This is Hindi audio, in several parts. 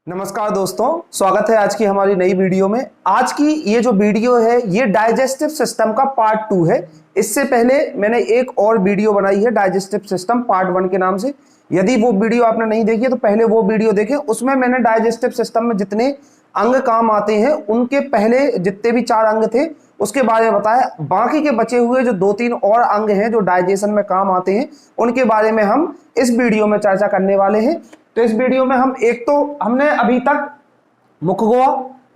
नमस्कार दोस्तों, स्वागत है आज की हमारी नई वीडियो में। आज की ये जो वीडियो है ये डाइजेस्टिव सिस्टम का पार्ट 2 है। इससे पहले मैंने एक और वीडियो बनाई है डाइजेस्टिव सिस्टम पार्ट 1 के नाम से। यदि वो वीडियो आपने नहीं देखी है तो पहले वो वीडियो देखें। उसमें मैंने डाइजेस्टिव सिस्टम में जितने अंग काम आते हैं उनके पहले जितने भी 4 अंग थे उसके बारे में बताया। बाकी के बचे हुए जो 2-3 और अंग हैं जो डाइजेशन में काम आते हैं उनके बारे में हम इस वीडियो में चर्चा करने वाले हैं। तो इस वीडियो में हमने अभी तक मुखगुहा,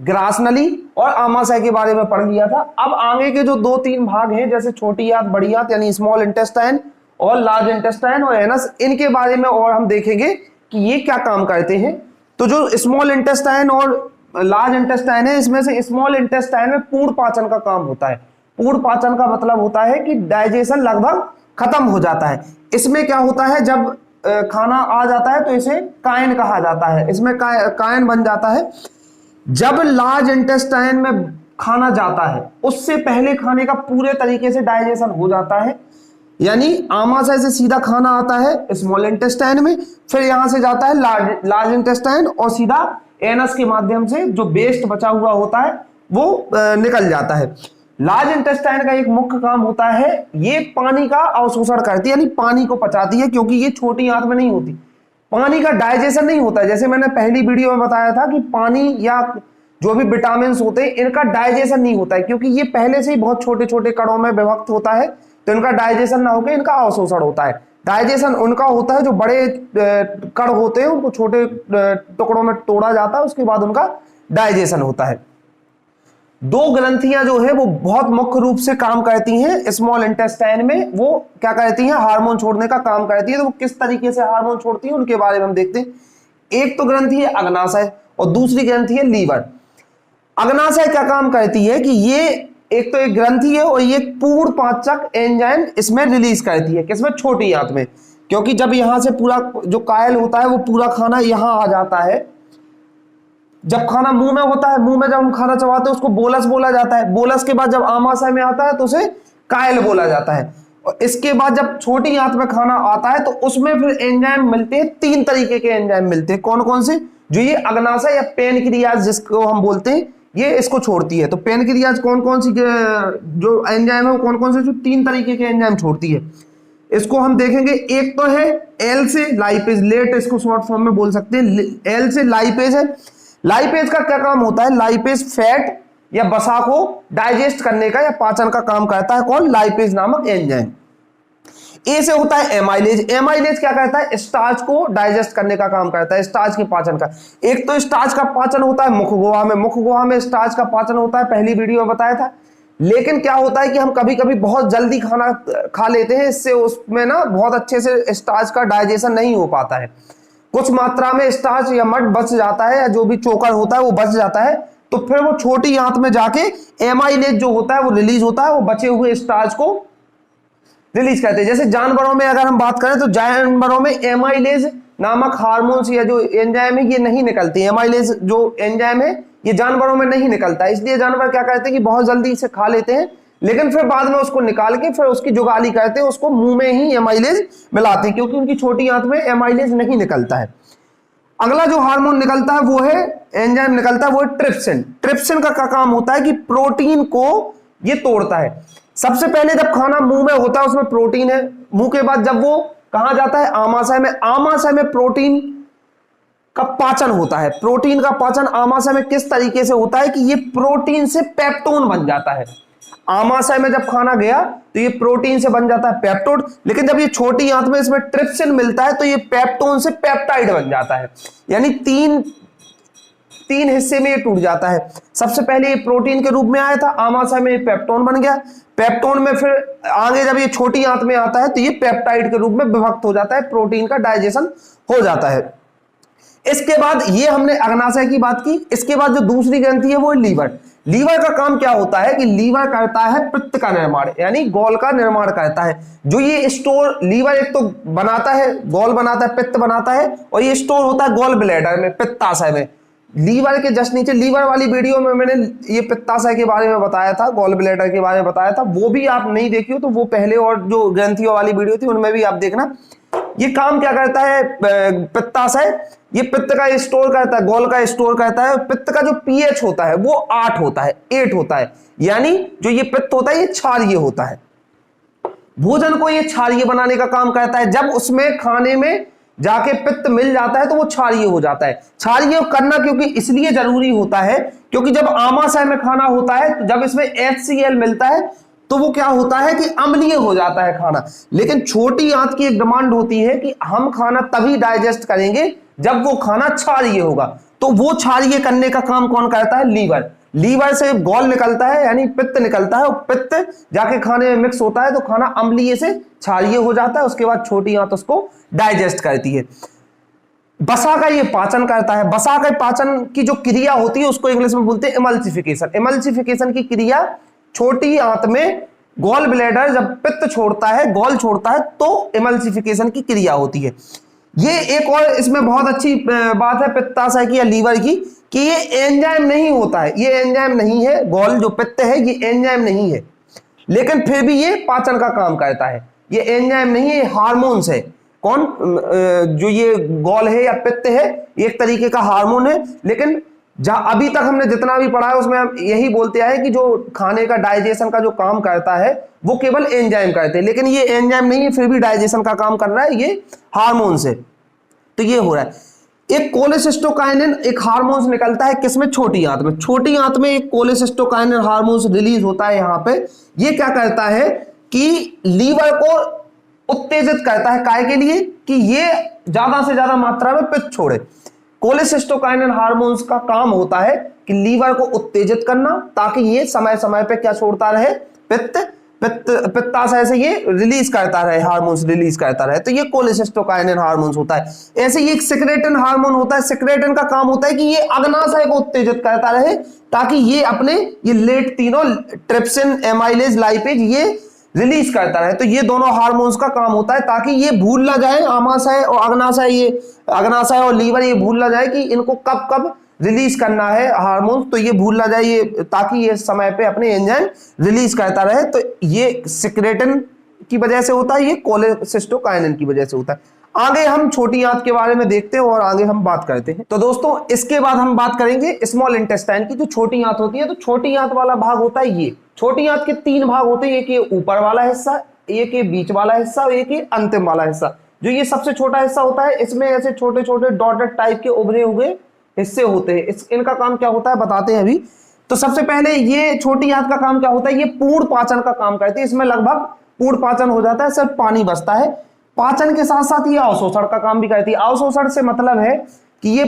ग्रासनली और आमाशय के बारे में पढ़ लिया था। अब आगे के जो 2-3 भाग हैं जैसे छोटी आंत, बड़ी आंत यानी स्मॉल इंटेस्टाइन और लार्ज इंटेस्टाइन और एनस, इनके बारे में और हम देखेंगे कि ये क्या काम करते हैं। तो जो स्मॉल इंटेस्टाइन और लार्ज इंटेस्टाइन है, इसमें से स्मॉल इंटेस्टाइन में पूर्ण पाचन का काम होता है। पूर्ण पाचन का मतलब होता है कि डाइजेशन लगभग खत्म हो जाता है। इसमें क्या होता है, जब खाना आ जाता है तो इसे कायन कहा जाता है, इसमें कायन बन जाता है। जब लार्ज इंटेस्टाइन में खाना जाता है उससे पहले खाने का पूरे तरीके से डाइजेशन हो जाता है, यानी आमाशय से सीधा खाना आता है स्मॉल इंटेस्टाइन में, फिर यहां से जाता है लार्ज इंटेस्टाइन और सीधा एनस के माध्यम से जो वेस्ट बचा हुआ होता है वो निकल जाता है। लार्ज इंटेस्टाइन का एक मुख्य काम होता है, ये पानी का अवशोषण करती है, यानी पानी को पचाती है, क्योंकि ये छोटी आंत में नहीं होती। पानी का डाइजेशन नहीं होता है। जैसे मैंने पहली वीडियो में बताया था कि पानी या जो भी विटामिन होते हैं इनका डाइजेशन नहीं होता है, क्योंकि ये पहले से ही बहुत छोटे छोटे कणों में विभक्त होता है, तो इनका डाइजेशन ना होकर इनका अवशोषण होता है। डाइजेशन उनका होता है जो बड़े कण होते हैं उनको छोटे टुकड़ों में तोड़ा जाता है, उसके बाद उनका डाइजेशन होता है। 2 ग्रंथियां जो है वो बहुत मुख्य रूप से काम करती हैं स्मॉल इंटेस्टाइन में। वो क्या करती हैं, हार्मोन छोड़ने का काम करती है। तो वो किस तरीके से हार्मोन छोड़ती है उनके बारे में हम देखते हैं। एक तो ग्रंथि है अग्नाशय और दूसरी ग्रंथि है लीवर। अग्नाशय क्या काम करती है कि ये एक तो एक ग्रंथि है और ये पूर्ण पाचक एंजाइम इसमें रिलीज करती है। किसमें? छोटी आंत में, क्योंकि जब यहां से पूरा जो कायल होता है वो पूरा खाना यहां आ जाता है। जब खाना मुंह में होता है, मुंह में जब हम खाना चबाते हैं उसको बोलस बोला जाता है। बोलस के बाद जब आमाशय में आता है तो उसे कायल बोला जाता है। और इसके बाद जब छोटी आंत में खाना आता है तो उसमें फिर एंजाइम मिलते हैं। 3 तरीके के एंजाइम मिलते हैं। कौन कौन से? जो ये अग्नाशय या पेनक्रियाज जिसको हम बोलते हैं ये इसको छोड़ती है। तो पेनक्रियाज कौन कौन सी जो एंजाइम है वो कौन कौन से? जो 3 तरीके के एंजाइम छोड़ती है इसको हम देखेंगे। एक तो है एल से लाइपेज, लेट इसको शॉर्ट फॉर्म में बोल सकते हैं। एल से लाइपेज है। लाइपेज का क्या काम होता है? लाइपेज फैट या वसा को डाइजेस्ट करने का या पाचन का काम करता है। कौन? लाइपेज नामक एंजाइम। ए से होता है एमाइलेज। एमाइलेज क्या करता है? स्टार्च को डाइजेस्ट करने का काम करता है, स्टार्च के पाचन का। एक तो स्टार्च का पाचन होता है मुखगुहा में। मुखगुहा में स्टार्च का पाचन होता है, पहली वीडियो में बताया था। लेकिन क्या होता है कि हम कभी कभी बहुत जल्दी खाना खा लेते हैं, इससे उसमें ना बहुत अच्छे से स्टार्च का डाइजेशन नहीं हो पाता है। कुछ मात्रा में स्टार्च या मड बच जाता है या जो भी चोकर होता है वो बच जाता है, तो फिर वो छोटी आंत में जाके एमाइलेज जो होता है वो रिलीज होता है। वो बचे हुए स्टार्च को रिलीज करते हैं। जैसे जानवरों में अगर हम बात करें तो जानवरों में एमाइलेज नामक हार्मोन्स या जो एंजाइम है ये नहीं निकलती। एमाइलेज जो एंजाइम है ये जानवरों में नहीं निकलता है, इसलिए जानवर क्या करते हैं कि बहुत जल्दी इसे खा लेते हैं, लेकिन फिर बाद में उसको निकाल के फिर उसकी जुगाली करते हैं, उसको मुंह में ही एमाइलेज मिलाते हैं, क्योंकि उनकी छोटी आंत में एमाइलेज नहीं निकलता है। अगला जो हार्मोन निकलता है वो है एंजाइम निकलता है वो है ट्रिप्सिन। ट्रिप्सिन का क्या काम होता है कि प्रोटीन को ये तोड़ता है। सबसे पहले जब खाना मुंह में होता है उसमें प्रोटीन है। मुंह के बाद जब वो कहां जाता है? आमाशय में। आमाशय में प्रोटीन का पाचन होता है। प्रोटीन का पाचन आमाशय में किस तरीके से होता है कि ये प्रोटीन से पेप्टोन बन जाता है। आमाशय में जब खाना गया तो ये प्रोटीन से बन जाता है पेप्टोड, लेकिन जब ये छोटी आंत में इसमें ट्रिप्सिन मिलता है तो ये पेप्टोन से पेप्टाइड बन जाता है, यानी तीन हिस्से में ये टूट जाता है। सबसे पहले ये प्रोटीन के रूप में आया था, आमाशय में ये पेप्टोन बन गया। पेप्टोन में फिर आगे जब ये छोटी आंत में आता है तो ये पेप्टाइड के रूप में विभक्त हो जाता है, प्रोटीन का डाइजेशन हो जाता है। इसके बाद ये हमने अग्नाशय की बात की। इसके बाद जो दूसरी ग्रंथि है वो है लीवर। लीवर का काम क्या होता है कि लीवर करता है पित्त का निर्माण, यानी गॉल का निर्माण करता है। जो ये स्टोर लीवर एक तो बनाता है, गॉल बनाता है, पित्त बनाता है, और ये स्टोर होता है गॉल ब्लैडर में, पित्ताशय में। लीवर के जस्ट नीचे, लीवर वाली वीडियो में मैंने ये पित्ताशय के बारे में बताया था, गॉल ब्लैडर के बारे में बताया था। वो भी आप नहीं देखी हो तो वो पहले और जो ग्रंथियों वाली वीडियो थी उनमें भी आप देखना। ये काम क्या करता है पित्ताशय, ये पित्त का स्टोर करता है, गॉल का स्टोर करता है। पित्त का जो पीएच होता है वो 8 होता है, 8 होता है, यानी जो ये पित्त होता है ये क्षारीय होता है। भोजन को ये क्षारीय बनाने का काम करता है। जब उसमें खाने में जाके पित्त मिल जाता है तो वो क्षारीय हो जाता है। क्षारीय करना क्योंकि इसलिए जरूरी होता है क्योंकि जब आमाशय में खाना होता है, जब इसमें HCl मिलता है तो वो क्या होता है कि अम्लीय हो जाता है खाना। लेकिन छोटी आंत की एक डिमांड होती है कि हम खाना तभी डाइजेस्ट करेंगे जब वो खाना क्षारीय होगा। तो वो क्षारीय करने का काम कौन करता है? लीवर। लीवर से गॉल निकलता है यानी पित्त निकलता है, और पित्त जाके खाने में मिक्स होता है तो खाना अम्लीय से क्षारीय हो जाता है। उसके बाद छोटी आंत उसको डाइजेस्ट करती है। बसा का ये पाचन करता है। बसा का पाचन की जो क्रिया होती है उसको इंग्लिश में बोलते हैं इमल्सिफिकेशन। इमल्सिफिकेशन की क्रिया छोटी आंत में गॉल ब्लैडर जब पित्त छोड़ता है, गॉल छोड़ता है, तो इमल्सिफिकेशन की क्रिया होती है। ये एक और इसमें बहुत अच्छी बात है पित्ताशय की या लीवर की कि ये एंजाइम नहीं होता है, ये एंजाइम नहीं है। गॉल जो पित्त है ये एंजाइम नहीं है, लेकिन फिर भी ये पाचन का काम करता है। ये एंजाइम नहीं है, ये हार्मोन्स है। कौन? जो ये गॉल है या पित्त है, एक तरीके का हार्मोन है। लेकिन जहां अभी तक हमने जितना भी पढ़ा है उसमें हम यही बोलते आए कि जो खाने का डाइजेशन का जो काम करता है वो केवल एंजाइम करते हैं, लेकिन ये एंजाइम नहीं है, फिर भी डाइजेशन का काम कर रहा है, ये हार्मोन से। तो ये हो रहा है। एक कोलेसिस्टोकाइनिन एक हार्मोन निकलता है किसमें? छोटी आंत में। छोटी आंत में एक कोलेसिस्टोकाइनिन हार्मोन रिलीज होता है। यहां पे ये क्या करता है कि लीवर को उत्तेजित करता है। काय के लिए? कि ये ज्यादा से ज्यादा मात्रा में पित्त छोड़े। कोलेसिस्टोकाइनिन हार्मोन्स का काम होता है कि लीवर को उत्तेजित करना, ताकि ये समय समय पे क्या छोड़ता रहे? पित्ताशय से ये रिलीज करता रहे, हार्मोन्स रिलीज करता रहे। तो ये कोलेसिस्टोकाइनिन हार्मोन्स होता है। ऐसे ही एक सिक्रेटिन हार्मोन होता है। सिक्रेटिन का काम होता है कि ये अग्नाशय को उत्तेजित करता रहे, ताकि ये अपने ये लेट तीनों ट्रिप्सिन, एमाइलेज, लाइपेज ये रिलीज करता रहे। तो ये दोनों हार्मोन्स का काम होता है ताकि ये भूल ना जाए, आमाशय और अग्नाशय, ये अग्नाशय और लीवर ये भूल ना जाए कि इनको कब कब रिलीज करना है हार्मोन। तो ये भूल ना जाए, ये ताकि ये समय पे अपने एंजाइम रिलीज करता रहे। तो ये सिक्रेटिन की वजह से होता है, ये कोलेसिस्टोकाइनिन की वजह से होता है। आगे हम छोटी आंत के बारे में देखते हैं और आगे हम बात करते हैं। तो दोस्तों इसके बाद हम बात करेंगे स्मॉल इंटेस्टाइन की। जो छोटी आंत होती है, तो छोटी आंत वाला भाग होता है ये। छोटी आंत के 3 भाग होते हैं, एक ये ऊपर वाला हिस्सा, एक ये बीच वाला हिस्सा और एक ये अंतिम वाला हिस्सा। जो ये सबसे छोटा हिस्सा होता है, इसमें ऐसे छोटे छोटे डॉटेड टाइप के उभरे हुए हिस्से होते हैं। इनका काम क्या होता है बताते हैं अभी। तो सबसे पहले ये छोटी आंत का काम क्या होता है? ये पूर्ण पाचन का काम करती है। इसमें लगभग पूर्ण पाचन हो जाता है, सिर्फ पानी बचता है। पाचन के साथ साथ ये अवशोषण का काम भी करती है। अवशोषण से मतलब है कि ये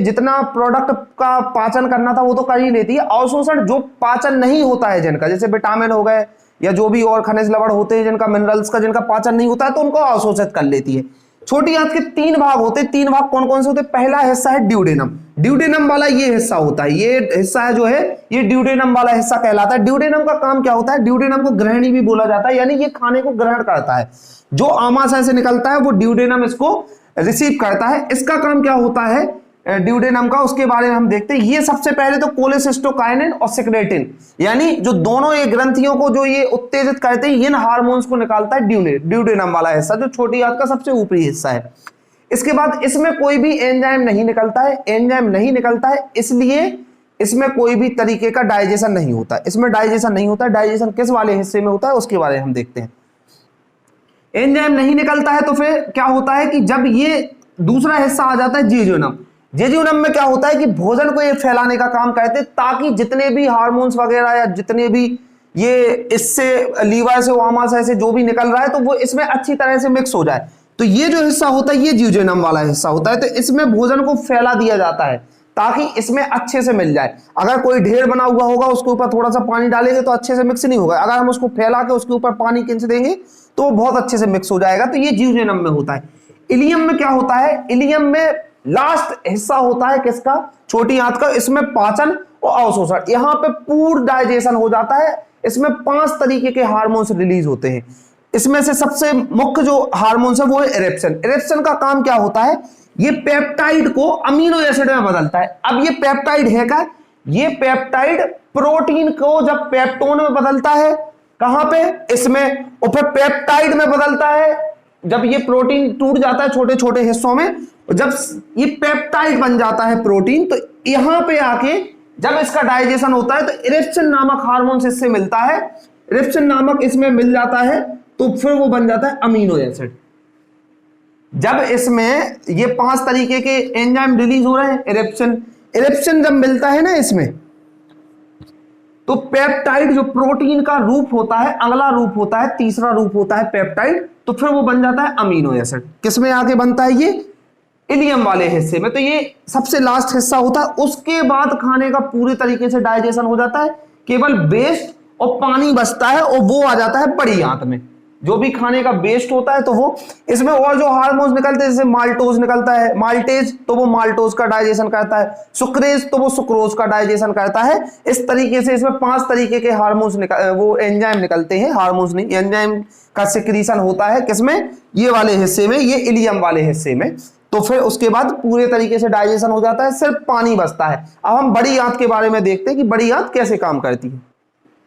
जितना प्रोडक्ट का पाचन करना था वो तो कर ही लेती है। अवशोषण जो पाचन नहीं होता है जिनका, जैसे विटामिन हो गए या जो भी और खनिज लवण होते हैं जिनका, मिनरल्स का जिनका पाचन नहीं होता है, तो उनको अवशोषित कर लेती है। छोटी आंत के 3 भाग होते हैं। 3 भाग कौन कौन से होते हैं? पहला हिस्सा है ड्यूडेनम। ड्यूडेनम वाला ये हिस्सा होता है, ये हिस्सा है जो है ये ड्यूडेनम वाला हिस्सा कहलाता है। ड्यूडेनम का काम क्या होता है? ड्यूडेनम को ग्रहणी भी बोला जाता है, यानी ये खाने को ग्रहण करता है। जो आमाशय से निकलता है वो ड्यूडेनम इसको रिसीव करता है। इसका काम क्या होता है ड्यूडेनम का, उसके बारे में हम देखते हैं। ये सबसे पहले तो कोलेसिस्टोकाइनिन और सिक्रेटिन, यानी जो दोनों ये ग्रंथियों को जो ये उत्तेजित करते हैं, इन हार्मोन्स को निकालता है ड्यूडेनम वाला हिस्सा, जो छोटी आंत का सबसे ऊपरी हिस्सा है। इसके बाद इसमें कोई भी एंजाइम नहीं निकलता है। एंजाइम नहीं निकलता है इसलिए इसमें कोई भी तरीके का डाइजेशन नहीं होता। इसमें डाइजेशन नहीं होता। डाइजेशन किस वाले हिस्से में होता है उसके बारे में हम देखते हैं। एंजाइम नहीं निकलता है तो फिर क्या होता है कि जब ये दूसरा हिस्सा आ जाता है जेजुनम। जेजुनम में क्या होता है कि भोजन को ये फैलाने का काम करते हैं, ताकि जितने भी हार्मोन्स वगैरह या जितने भी ये इससे लीवर से, आमाशय से जो भी निकल रहा है, तो वो इसमें अच्छी तरह से मिक्स हो जाए। तो ये जो हिस्सा होता है ये जेजुनम वाला हिस्सा होता है। तो इसमें भोजन को फैला दिया जाता है ताकि इसमें अच्छे से मिल जाए। अगर कोई ढेर बना हुआ होगा उसके ऊपर थोड़ा सा पानी डालेंगे तो अच्छे से मिक्स नहीं होगा। अगर हम उसको फैला के उसके ऊपर पानी खींच देंगे तो वो बहुत अच्छे से मिक्स हो जाएगा। तो ये जेजुनम में होता है। इलियम में क्या होता है? इलियम में लास्ट हिस्सा होता है किसका? छोटी आंत का। इसमें पाचन और अवशोषण, यहां पे पूर्ण डाइजेशन हो जाता है। इसमें 5 तरीके के हार्मोन्स रिलीज होते हैं। इसमें से सबसे मुख्य जो हार्मोन्स है वो है इरेप्सिन। इरेप्सिन का काम क्या होता है? ये पेप्टाइड को अमीनो एसिड में बदलता है। अब ये पेप्टाइड है क्या? ये पेप्टाइड प्रोटीन को जब पेप्टोन में बदलता है, कहां पे? इसमें, और फिर पेप्टाइड में बदलता है जब ये प्रोटीन टूट जाता है छोटे छोटे हिस्सों में, जब ये पेप्टाइड बन जाता है प्रोटीन, तो यहां पे आके जब इसका डाइजेशन होता है तो इरिप्सिन नामक हार्मोन इससे मिलता है, इरिप्सिन नामक इसमें मिल जाता है, तो फिर वो बन जाता है अमीनो एसिड। जब इसमें ये 5 तरीके के एंजाइम रिलीज हो रहे हैं, इरिप्सिन जब मिलता है ना इसमें, तो पेप्टाइड जो प्रोटीन का रूप होता है, अगला रूप होता है, तीसरा रूप होता है पेप्टाइड, तो फिर वो बन जाता है अमीनो एसिड। किसमें आके बनता है? ये इलियम वाले हिस्से में। तो ये सबसे लास्ट हिस्सा होता है। उसके बाद खाने का पूरे तरीके से डाइजेशन हो जाता है, केवल वेस्ट और पानी बचता है, और वो आ जाता है बड़ी आंत में। जो भी खाने का वेस्ट होता है तो वो इसमें, और जो हार्मोन्स निकलते हैं जैसे माल्टोज निकलता है, माल्टेज, तो वो माल्टोज का डाइजेशन करता है, सुक्रेज, तो वो सुक्रोज का डाइजेशन करता है। इस तरीके से इसमें 5 तरीके के हार्मोन्स वो एंजाइम निकलते हैं, हार्मोन्स नहीं, एंजाइम का सिक्रीशन होता है। किसमें? ये वाले हिस्से में, ये इलियम वाले हिस्से में। तो फिर उसके बाद पूरे तरीके से डाइजेशन हो जाता है, सिर्फ पानी बचता है। अब हम बड़ी आंत के बारे में देखते हैं कि बड़ी आंत कैसे काम करती है।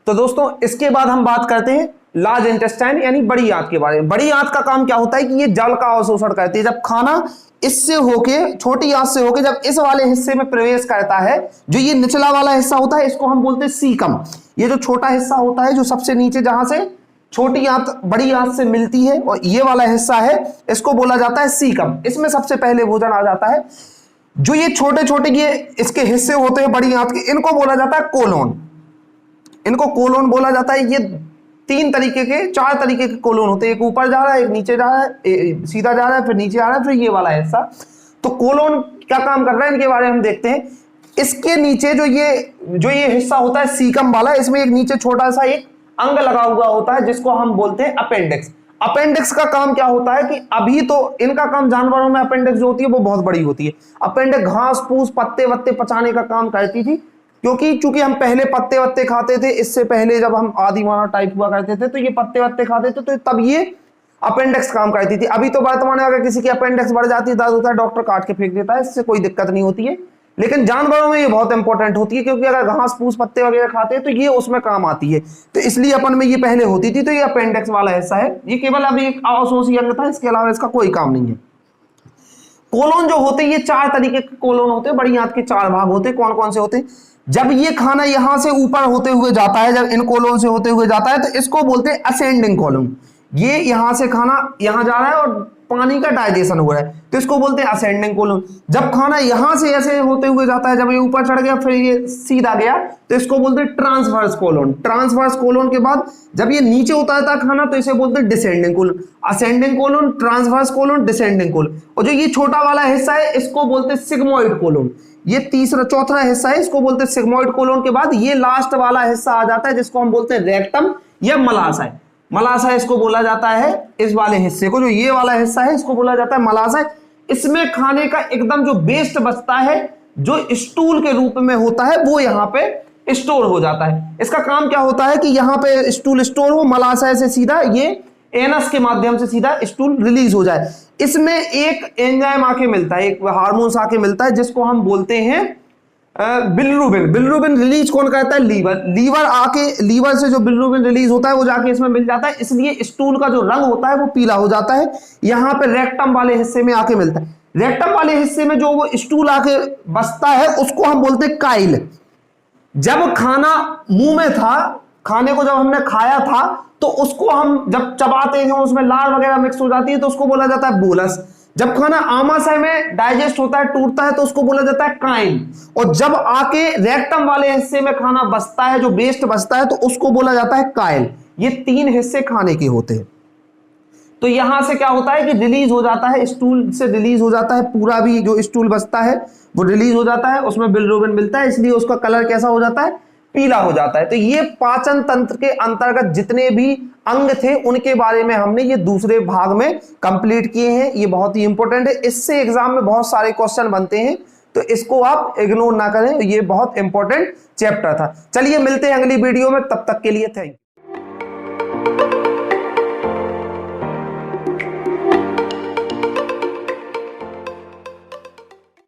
तो दोस्तों इसके बाद हम बात करते हैं लार्ज इंटेस्टाइन यानी बड़ी आंत के बारे में। बड़ी आंत का काम क्या होता है कि ये जल का अवशोषण करती है। जब खाना इससे होके, छोटी आंत से होके जब इस वाले हिस्से में प्रवेश करता है, जो ये निचला वाला हिस्सा होता है, इसको हम बोलते हैं सीकम। ये जो छोटा हिस्सा होता है, जो सबसे नीचे जहां से छोटी आंत बड़ी आंत से मिलती है, और ये वाला हिस्सा है, इसको बोला जाता है सीकम। इसमें सबसे पहले भोजन आ जाता है। जो ये छोटे छोटे ये इसके हिस्से होते हैं बड़ी आंत के, इनको बोला जाता है कोलोन। इनको कोलोन बोला जाता है। ये 3 तरीके के, 4 तरीके के कोलोन होते हैं। एक ऊपर जा रहा है, एक नीचे जा रहा है, सीधा जा रहा है, फिर नीचे आ रहा है, फिर ये वाला हिस्सा। तो कोलोन क्या काम कर रहा है, इनके बारे में हम देखते हैं। इसके नीचे जो ये हिस्सा होता है सीकम वाला, इसमें एक नीचे छोटा सा एक अंग लगा हुआ होता है, जिसको हम बोलते हैं अपेंडिक्स। अपेंडिक्स का काम क्या होता है कि अभी तो इनका काम, जानवरों में अपेंडिक्स जो होती है वो बहुत बड़ी होती है। अपेंडिक्स घास फूस पत्ते वत्ते पचाने का काम करती थी, क्योंकि चूंकि हम पहले पत्ते वत्ते खाते थे, इससे पहले जब हम आदि मानव टाइप हुआ करते थे तो ये पत्ते वत्ते खाते थे, तो तब ये अपेंडिक्स काम करती थी। अभी तो वर्तमान में अगर किसी की अपेंडिक्स बढ़ जाती है, दर्द होता है, डॉक्टर काट के फेंक देता है, इससे कोई दिक्कत नहीं होती है। लेकिन जानवरों में ये बहुत इंपॉर्टेंट होती है, क्योंकि अगर घास फूस पत्ते वगैरह खाते हैं तो ये उसमें काम आती है। तो इसलिए अपन में ये पहले होती थी। तो ये अपेंडिक्स वाला हिस्सा है, ये केवल अभी एक अवशोषी अंग था, इसके अलावा इसका कोई काम नहीं है। कोलोन जो होते हैं, ये 4 तरीके के कोलोन होते हैं। बड़ी आंत के 4 भाग होते हैं। कौन कौन से होते हैं? जब ये खाना यहां से ऊपर होते हुए जाता है, जब इन कोलोन से होते हुए जाता है, तो इसको बोलते हैं असेंडिंग कोलोन। ये यहां से खाना यहां जा रहा है और पानी का डाइजेशन हो रहा है, तो इसको बोलते हैं असेंडिंग कोलोन। जब खाना यहां से ऐसे होते हुए जाता है, जब ये ऊपर चढ़ गया फिर ये सीधा गया, तो इसको बोलते हैं ट्रांसवर्स कोलोन। ट्रांसवर्स कोलोन के बाद जब ये नीचे उतरता है खाना, तो इसे बोलते हैं descending colon. Ascending colon, transverse colon, descending colon. और जो ये छोटा वाला हिस्सा है, इसको बोलते हैं सिग्मोइड कोलोन। ये चौथा हिस्सा है, इसको बोलते हैं सिग्मोइड कोलोन। के बाद ये लास्ट वाला हिस्सा आ जाता है, जिसको हम बोलते हैं रेक्टम या मलाशय। मलाशय इसको बोला जाता है, इस वाले हिस्से को, जो ये वाला हिस्सा है, इसको बोला जाता है मलाशय। इसमें खाने का एकदम जो वेस्ट बचता है, जो स्टूल के रूप में होता है, वो यहाँ पे स्टोर हो जाता है। इसका काम क्या होता है कि यहाँ पे स्टूल स्टोर हो, मलाशय से सीधा ये एनस के माध्यम से सीधा स्टूल रिलीज हो जाए। इसमें एक एंजाइम आके मिलता है, एक हार्मोन आके मिलता है, जिसको हम बोलते हैं बिलिरुबिन। बिलिरुबिन रिलीज कौन करता है? लीवर से जो बिलिरुबिन रिलीज होता है वो जाके इसमें मिल जाता है, इसलिए स्टूल का जो रंग होता है वो पीला हो जाता है। यहाँ पे रेक्टम वाले हिस्से में आके मिलता है। रेक्टम वाले हिस्से में जो वो स्टूल आके बसता है, उसको हम बोलते हैं काइल। जब खाना मुंह में था, खाने को जब हमने खाया था, तो उसको हम जब चबाते हैं, उसमें लार वगैरह मिक्स हो जाती है, तो उसको बोला जाता है बोलस। जब खाना आमाशय में डाइजेस्ट होता है, टूटता है, तो उसको बोला जाता है काइल। और जब आके रेक्टम वाले हिस्से में खाना बचता है, जो वेस्ट बचता है, तो उसको बोला जाता है काइल। ये 3 हिस्से खाने के होते हैं। तो यहां से क्या होता है कि रिलीज हो जाता है, स्टूल से रिलीज हो जाता है, पूरा भी जो स्टूल बचता है वो रिलीज हो जाता है, उसमें बिलिरुबिन मिलता है, इसलिए उसका कलर कैसा हो जाता है? पीला हो जाता है। तो ये पाचन तंत्र के अंतर्गत जितने भी अंग थे, उनके बारे में हमने ये दूसरे भाग में कंप्लीट किए हैं। ये बहुत ही इंपॉर्टेंट है, इससे एग्जाम में बहुत सारे क्वेश्चन बनते हैं, तो इसको आप इग्नोर ना करें, ये बहुत इंपॉर्टेंट चैप्टर था। चलिए मिलते हैं अगली वीडियो में, तब तक के लिए थैंक यू।